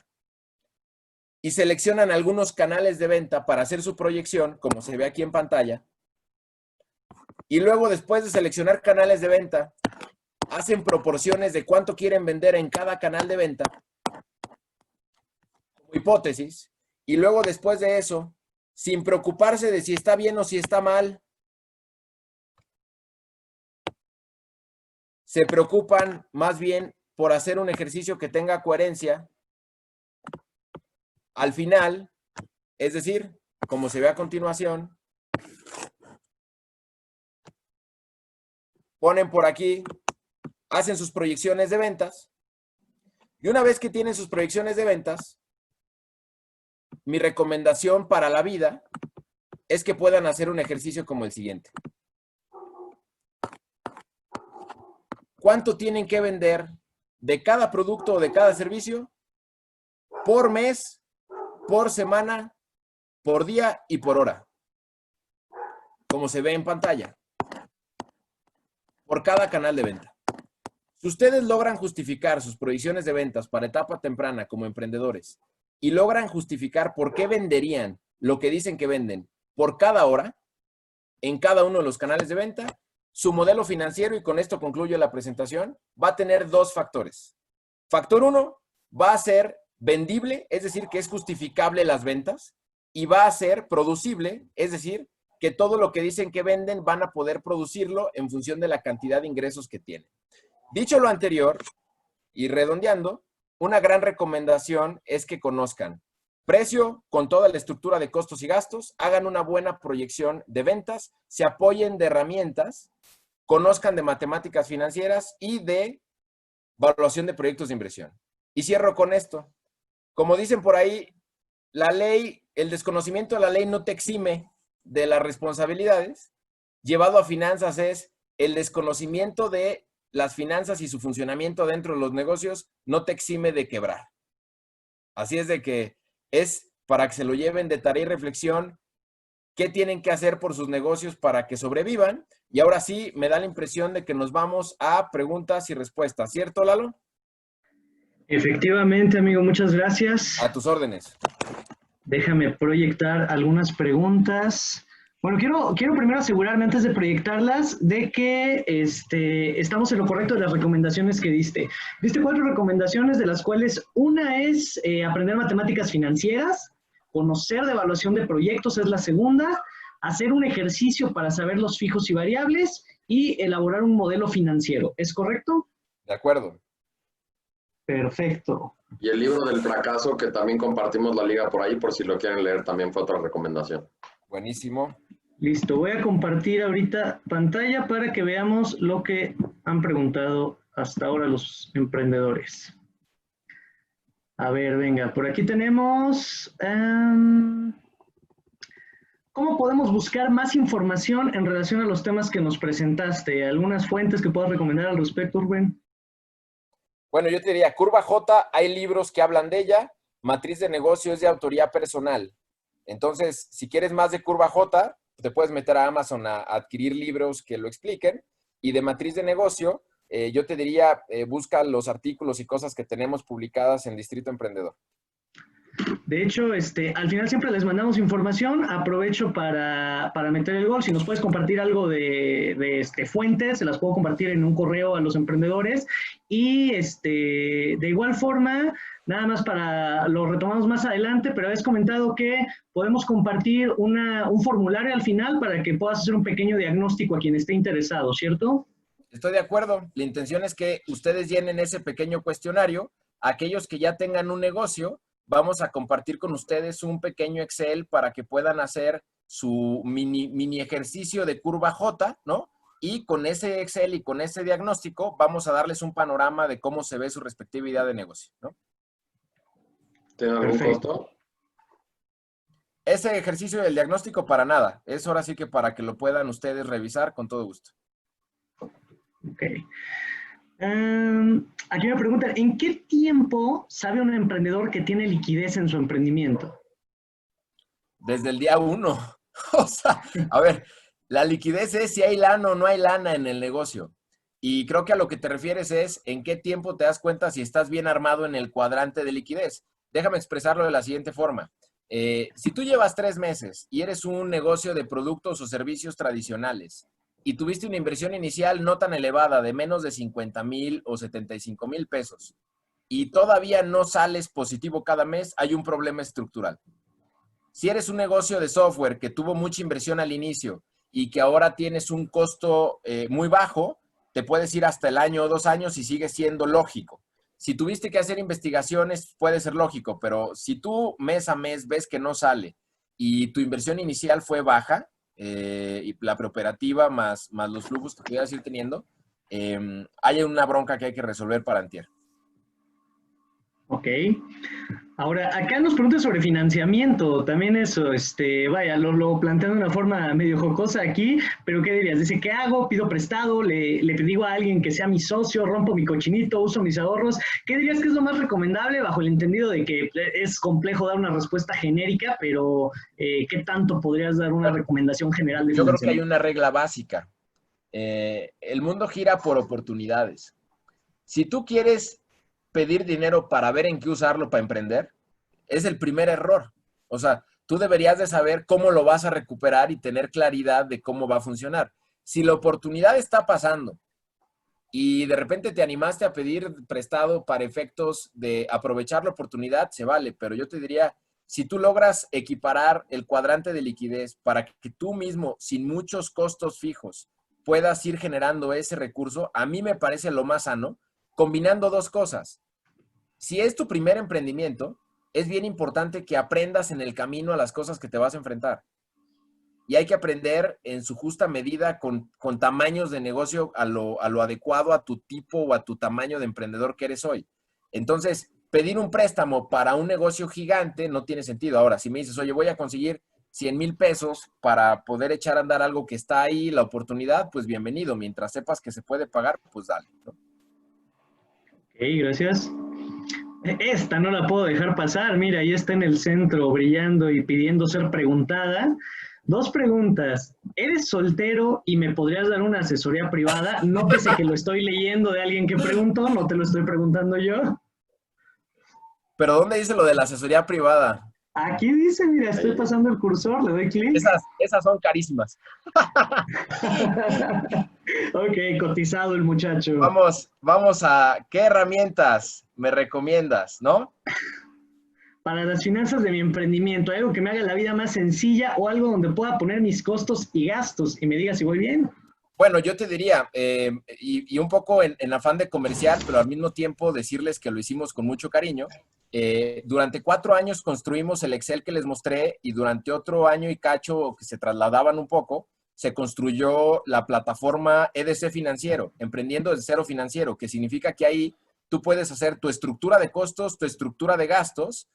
y seleccionan algunos canales de venta para hacer su proyección, como se ve aquí en pantalla, y luego después de seleccionar canales de venta, hacen proporciones de cuánto quieren vender en cada canal de venta, como hipótesis, y luego después de eso, sin preocuparse de si está bien o si está mal, se preocupan más bien por hacer un ejercicio que tenga coherencia. Al final, es decir, como se ve a continuación, ponen por aquí, hacen sus proyecciones de ventas, y una vez que tienen sus proyecciones de ventas, mi recomendación para la vida es que puedan hacer un ejercicio como el siguiente. ¿Cuánto tienen que vender de cada producto o de cada servicio por mes, por semana, por día y por hora? Como se ve en pantalla. Por cada canal de venta. Si ustedes logran justificar sus proyecciones de ventas para etapa temprana como emprendedores y logran justificar por qué venderían lo que dicen que venden por cada hora en cada uno de los canales de venta, su modelo financiero, y con esto concluyo la presentación, va a tener dos factores. Factor 1, va a ser vendible, es decir, que es justificable las ventas, y va a ser producible, es decir, que todo lo que dicen que venden van a poder producirlo en función de la cantidad de ingresos que tienen. Dicho lo anterior, y redondeando, una gran recomendación es que conozcan precio con toda la estructura de costos y gastos, hagan una buena proyección de ventas, se apoyen de herramientas, conozcan de matemáticas financieras y de evaluación de proyectos de inversión. Y cierro con esto. Como dicen por ahí, la ley, el desconocimiento de la ley no te exime de las responsabilidades. Llevado a finanzas es el desconocimiento de las finanzas y su funcionamiento dentro de los negocios no te exime de quebrar. Así es de que es para que se lo lleven de tarea y reflexión qué tienen que hacer por sus negocios para que sobrevivan. Y ahora sí, me da la impresión de que nos vamos a preguntas y respuestas. ¿Cierto, Lalo? Efectivamente, amigo, muchas gracias. A tus órdenes. Déjame proyectar algunas preguntas. Bueno, quiero primero asegurarme antes de proyectarlas de que estamos en lo correcto de las recomendaciones que diste. Diste 4 recomendaciones, de las cuales una es aprender matemáticas financieras, conocer de evaluación de proyectos es la segunda, hacer un ejercicio para saber los fijos y variables y elaborar un modelo financiero. ¿Es correcto? De acuerdo. Perfecto. Y el libro del fracaso, que también compartimos la liga por ahí, por si lo quieren leer, también fue otra recomendación. Buenísimo. Listo, voy a compartir ahorita pantalla para que veamos lo que han preguntado hasta ahora los emprendedores. A ver, venga, por aquí tenemos... ¿cómo podemos buscar más información en relación a los temas que nos presentaste? ¿Algunas fuentes que puedas recomendar al respecto, Rubén? Bueno, yo te diría, Curva J, hay libros que hablan de ella. Matriz de negocio es de autoría personal. Entonces, si quieres más de Curva J, te puedes meter a Amazon a adquirir libros que lo expliquen. Y de matriz de negocio, yo te diría, busca los artículos y cosas que tenemos publicadas en Distrito Emprendedor. De hecho, al final siempre les mandamos información. Aprovecho para meter el gol. Si nos puedes compartir algo de fuentes, se las puedo compartir en un correo a los emprendedores. Y de igual forma, nada más lo retomamos más adelante, pero habéis comentado que podemos compartir un formulario al final para que puedas hacer un pequeño diagnóstico a quien esté interesado, ¿cierto? Estoy de acuerdo. La intención es que ustedes llenen ese pequeño cuestionario. Aquellos que ya tengan un negocio, vamos a compartir con ustedes un pequeño Excel para que puedan hacer su mini ejercicio de curva J, ¿no? Y con ese Excel y con ese diagnóstico vamos a darles un panorama de cómo se ve su respectiva idea de negocio, ¿no? ¿Tiene algún costo? Ese ejercicio del diagnóstico para nada. Es ahora sí que para que lo puedan ustedes revisar con todo gusto. Ok. Aquí me preguntan, ¿en qué tiempo sabe un emprendedor que tiene liquidez en su emprendimiento? Desde el día 1. O sea, a ver, la liquidez es si hay lana o no hay lana en el negocio. Y creo que a lo que te refieres es en qué tiempo te das cuenta si estás bien armado en el cuadrante de liquidez. Déjame expresarlo de la siguiente forma. Si tú llevas 3 meses y eres un negocio de productos o servicios tradicionales y tuviste una inversión inicial no tan elevada de menos de 50,000 o 75,000 pesos y todavía no sales positivo cada mes, hay un problema estructural. Si eres un negocio de software que tuvo mucha inversión al inicio y que ahora tienes un costo muy bajo, te puedes ir hasta el año o 2 años y sigue siendo lógico. Si tuviste que hacer investigaciones, puede ser lógico, pero si tú mes a mes ves que no sale y tu inversión inicial fue baja, y la preoperativa más los flujos que pudieras ir teniendo, hay una bronca que hay que resolver para antier. Ok. Ahora, acá nos preguntan sobre financiamiento, también eso, vaya, lo plantean de una forma medio jocosa aquí, pero ¿qué dirías? Dice, ¿qué hago? ¿Pido prestado? ¿Le digo a alguien que sea mi socio? ¿Rompo mi cochinito? ¿Uso mis ahorros? ¿Qué dirías que es lo más recomendable bajo el entendido de que es complejo dar una respuesta genérica, pero ¿qué tanto podrías dar una recomendación general de financiamiento? Yo creo que hay una regla básica. El mundo gira por oportunidades. Si tú quieres pedir dinero para ver en qué usarlo para emprender, es el primer error. O sea, tú deberías de saber cómo lo vas a recuperar y tener claridad de cómo va a funcionar. Si la oportunidad está pasando y de repente te animaste a pedir prestado para efectos de aprovechar la oportunidad, se vale, pero yo te diría, si tú logras equiparar el cuadrante de liquidez para que tú mismo, sin muchos costos fijos, puedas ir generando ese recurso, a mí me parece lo más sano, combinando 2 cosas. Si es tu primer emprendimiento, es bien importante que aprendas en el camino a las cosas que te vas a enfrentar. Y hay que aprender en su justa medida con tamaños de negocio a lo adecuado a tu tipo o a tu tamaño de emprendedor que eres hoy. Entonces, pedir un préstamo para un negocio gigante no tiene sentido. Ahora, si me dices, oye, voy a conseguir 100,000 pesos para poder echar a andar algo que está ahí, la oportunidad, pues bienvenido. Mientras sepas que se puede pagar, pues dale, ¿no? Ok, gracias. Esta no la puedo dejar pasar. Mira, ahí está en el centro brillando y pidiendo ser preguntada. 2 preguntas. ¿Eres soltero y me podrías dar una asesoría privada? Nótese que lo estoy leyendo de alguien que preguntó, no te lo estoy preguntando yo. Pero ¿dónde dice lo de la asesoría privada? Aquí dice, mira, estoy pasando el cursor, le doy clic. Esas son carísimas. Ok, cotizado el muchacho. Vamos a, ¿qué herramientas me recomiendas, no? Para las finanzas de mi emprendimiento, algo que me haga la vida más sencilla o algo donde pueda poner mis costos y gastos y me diga si voy bien. Bueno, yo te diría, y un poco en afán de comercial, pero al mismo tiempo decirles que lo hicimos con mucho cariño. Durante 4 años construimos el Excel que les mostré y durante otro año y cacho que se trasladaban un poco, se construyó la plataforma EDC Financiero, Emprendiendo desde Cero Financiero, que significa que ahí tú puedes hacer tu estructura de costos, tu estructura de gastos,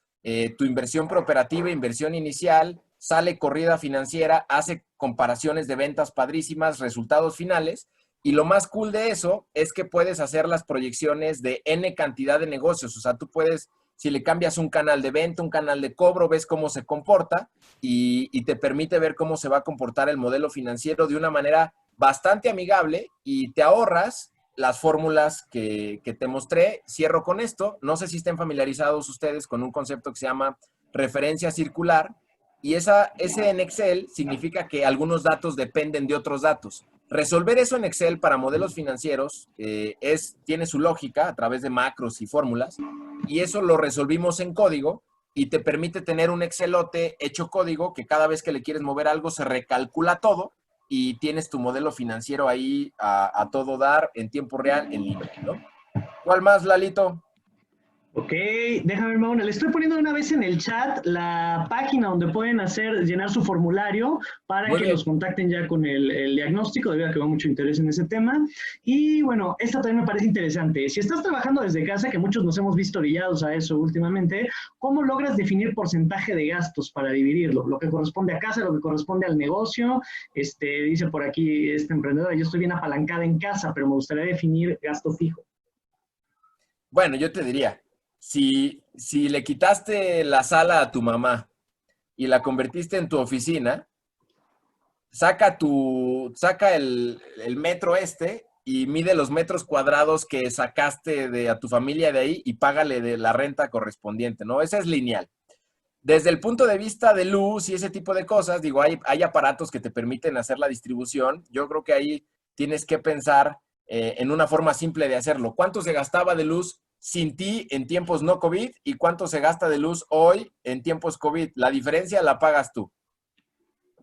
tu inversión preoperativa, inversión inicial, sale corrida financiera, hace comparaciones de ventas padrísimas, resultados finales, y lo más cool de eso es que puedes hacer las proyecciones de N cantidad de negocios. O sea, tú puedes Si le cambias un canal de venta, un canal de cobro, ves cómo se comporta y te permite ver cómo se va a comportar el modelo financiero de una manera bastante amigable y te ahorras las fórmulas que te mostré. Cierro con esto. No sé si estén familiarizados ustedes con un concepto que se llama referencia circular. Y ese en Excel significa que algunos datos dependen de otros datos. Resolver eso en Excel para modelos financieros tiene su lógica a través de macros y fórmulas. Y eso lo resolvimos en código y te permite tener un Excelote hecho código que cada vez que le quieres mover algo se recalcula todo y tienes tu modelo financiero ahí a todo dar en tiempo real en línea, ¿no? ¿Cuál más, Lalito? Ok, déjame ver, Mauna. Le estoy poniendo una vez en el chat la página donde pueden llenar su formulario para Muy que bien. los contacten ya con el diagnóstico, debido a que va mucho interés en ese tema. Y bueno, esta también me parece interesante. Si estás trabajando desde casa, que muchos nos hemos visto orillados a eso últimamente, ¿cómo logras definir porcentaje de gastos para dividirlo? Lo que corresponde a casa, lo que corresponde al negocio. Dice por aquí este emprendedor, yo estoy bien apalancada en casa, pero me gustaría definir gasto fijo. Bueno, yo te diría, si le quitaste la sala a tu mamá y la convertiste en tu oficina, saca el metro y mide los metros cuadrados que sacaste a tu familia de ahí y págale de la renta correspondiente, ¿no? Esa es lineal. Desde el punto de vista de luz y ese tipo de cosas, digo, hay aparatos que te permiten hacer la distribución. Yo creo que ahí tienes que pensar en una forma simple de hacerlo. ¿Cuánto se gastaba de luz sin ti en tiempos no COVID y cuánto se gasta de luz hoy en tiempos COVID? La diferencia la pagas tú.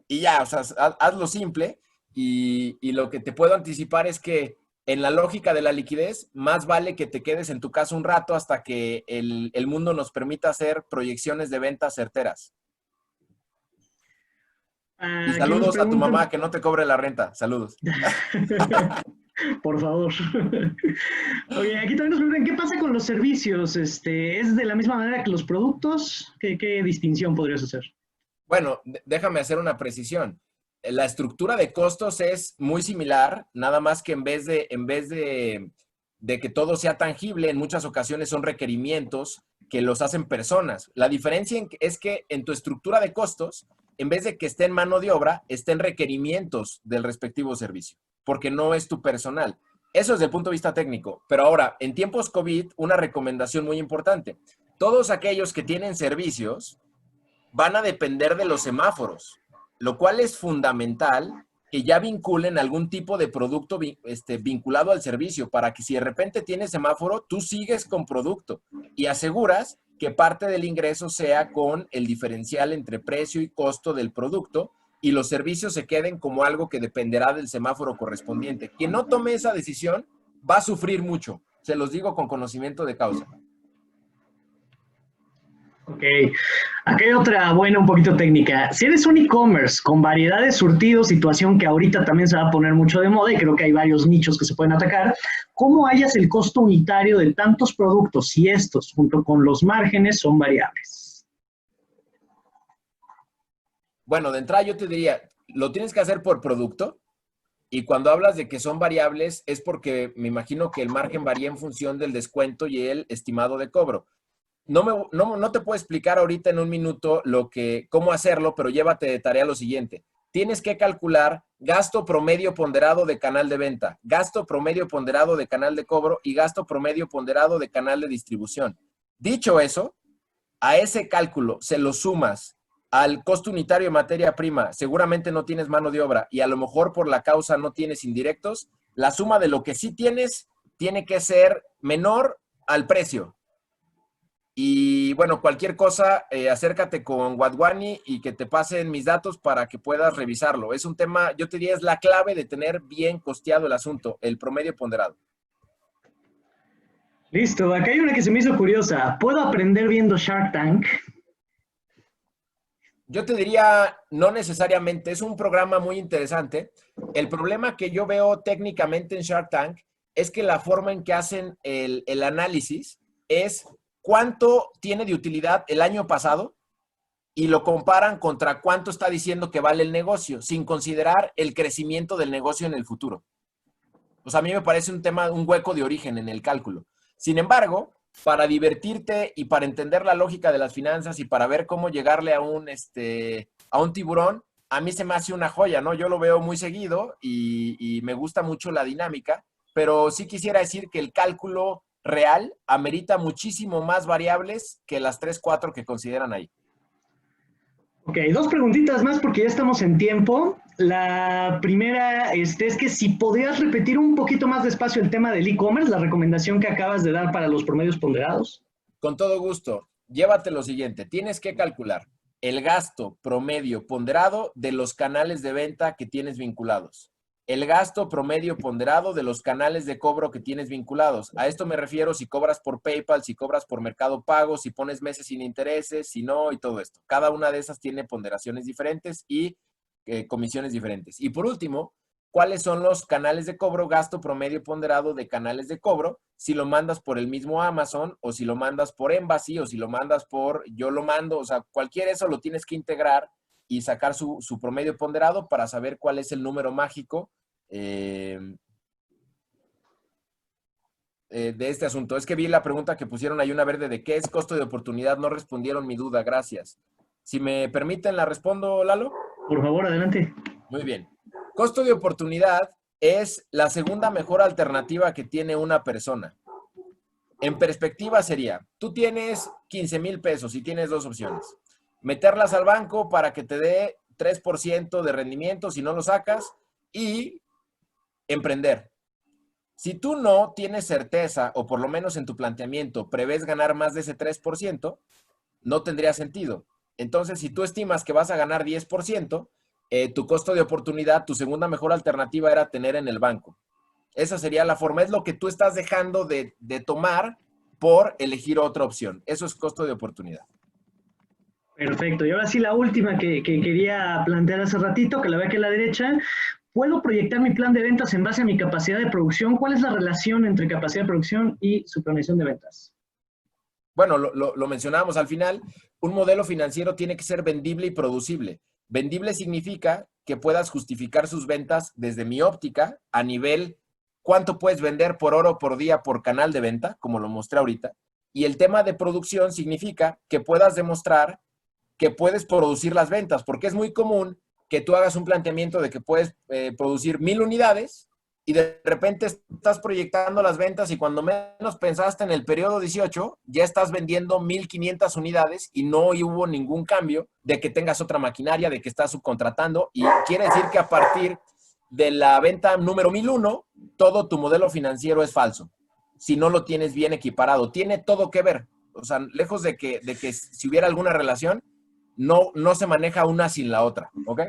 Y ya, o sea, hazlo simple y lo que te puedo anticipar es que en la lógica de la liquidez, más vale que te quedes en tu casa un rato hasta que el mundo nos permita hacer proyecciones de ventas certeras. Y Aquí nos saludos a tu preguntan, mamá, que no te cobre la renta. Saludos. por favor. Oye, aquí también nos preguntan, ¿qué pasa con los servicios? ¿Es de la misma manera que los productos? ¿Qué distinción podrías hacer? Bueno, déjame hacer una precisión. La estructura de costos es muy similar, nada más que en vez de que todo sea tangible, en muchas ocasiones son requerimientos que los hacen personas. La diferencia es que en tu estructura de costos, en vez de que esté en mano de obra, estén requerimientos del respectivo servicio, porque no es tu personal. Eso desde el punto de vista técnico. Pero ahora, en tiempos COVID, una recomendación muy importante. Todos aquellos que tienen servicios van a depender de los semáforos, lo cual es fundamental que ya vinculen algún tipo de producto vinculado al servicio para que si de repente tienes semáforo, tú sigues con producto y aseguras que parte del ingreso sea con el diferencial entre precio y costo del producto y los servicios se queden como algo que dependerá del semáforo correspondiente. Quien no tome esa decisión va a sufrir mucho, se los digo con conocimiento de causa. Ok, aquí hay otra buena, un poquito técnica. Si eres un e-commerce con variedad de surtidos, situación que ahorita también se va a poner mucho de moda y creo que hay varios nichos que se pueden atacar, ¿cómo hallas el costo unitario de tantos productos si estos, junto con los márgenes, son variables? Bueno, de entrada yo te diría, lo tienes que hacer por producto y cuando hablas de que son variables es porque me imagino que el margen varía en función del descuento y el estimado de cobro. No te puedo explicar ahorita en un minuto cómo hacerlo, pero llévate de tarea lo siguiente. Tienes que calcular gasto promedio ponderado de canal de venta, gasto promedio ponderado de canal de cobro y gasto promedio ponderado de canal de distribución. Dicho eso, a ese cálculo se lo sumas al costo unitario de materia prima, seguramente no tienes mano de obra y a lo mejor por la causa no tienes indirectos, la suma de lo que sí tienes tiene que ser menor al precio. Y bueno, cualquier cosa, acércate con Wadwani y que te pasen mis datos para que puedas revisarlo. Es un tema, yo te diría, es la clave de tener bien costeado el asunto, el promedio ponderado. Listo, acá hay una que se me hizo curiosa. ¿Puedo aprender viendo Shark Tank? Yo te diría, no necesariamente, es un programa muy interesante. El problema que yo veo técnicamente en Shark Tank es que la forma en que hacen el análisis es cuánto tiene de utilidad el año pasado y lo comparan contra cuánto está diciendo que vale el negocio, sin considerar el crecimiento del negocio en el futuro. O sea, a mí me parece un hueco de origen en el cálculo. Sin embargo, para divertirte y para entender la lógica de las finanzas y para ver cómo llegarle a un tiburón, a mí se me hace una joya, ¿no? Yo lo veo muy seguido y me gusta mucho la dinámica, pero sí quisiera decir que el cálculo real amerita muchísimo más variables que las 3, 4 que consideran ahí. Ok, dos preguntitas más porque ya estamos en tiempo. La primera es que si podrías repetir un poquito más despacio el tema del e-commerce, la recomendación que acabas de dar para los promedios ponderados. Con todo gusto. Llévate lo siguiente. Tienes que calcular el gasto promedio ponderado de los canales de venta que tienes vinculados. El gasto promedio ponderado de los canales de cobro que tienes vinculados. A esto me refiero si cobras por PayPal, si cobras por Mercado Pago, si pones meses sin intereses, si no, y todo esto. Cada una de esas tiene ponderaciones diferentes y comisiones diferentes. Y por último, ¿cuáles son los canales de cobro, gasto promedio ponderado de canales de cobro? Si lo mandas por el mismo Amazon o si lo mandas por Embassy o si lo mandas por Yo Lo Mando, o sea, cualquier eso lo tienes que integrar y sacar su promedio ponderado para saber cuál es el número mágico de este asunto. Es que vi la pregunta que pusieron ahí, una verde, de qué es costo de oportunidad. No respondieron mi duda, gracias. Si me permiten, ¿la respondo, Lalo? Por favor, adelante. Muy bien. Costo de oportunidad es la segunda mejor alternativa que tiene una persona. En perspectiva sería, tú tienes 15,000 pesos y tienes dos opciones. Meterlas al banco para que te dé 3% de rendimiento si no lo sacas y emprender. Si tú no tienes certeza, o por lo menos en tu planteamiento prevés ganar más de ese 3%, no tendría sentido. Entonces, si tú estimas que vas a ganar 10%, tu costo de oportunidad, tu segunda mejor alternativa era tener en el banco. Esa sería la forma. Es lo que tú estás dejando de tomar por elegir otra opción. Eso es costo de oportunidad. Perfecto. Y ahora sí, la última que quería plantear hace ratito, que la ve aquí a la derecha. ¿Puedo proyectar mi plan de ventas en base a mi capacidad de producción? ¿Cuál es la relación entre capacidad de producción y su planeación de ventas? Bueno, lo mencionábamos al final. Un modelo financiero tiene que ser vendible y producible. Vendible significa que puedas justificar sus ventas desde mi óptica a nivel cuánto puedes vender por hora o por día por canal de venta, como lo mostré ahorita. Y el tema de producción significa que puedas demostrar que puedes producir las ventas, porque es muy común que tú hagas un planteamiento de que puedes producir 1,000 unidades y de repente estás proyectando las ventas y cuando menos pensaste en el periodo 18, ya estás vendiendo 1,500 unidades y no hubo ningún cambio de que tengas otra maquinaria, de que estás subcontratando, y quiere decir que a partir de la venta número 1,001, todo tu modelo financiero es falso, si no lo tienes bien equiparado. Tiene todo que ver. O sea, lejos de que si hubiera alguna relación, no se maneja una sin la otra, ¿ok?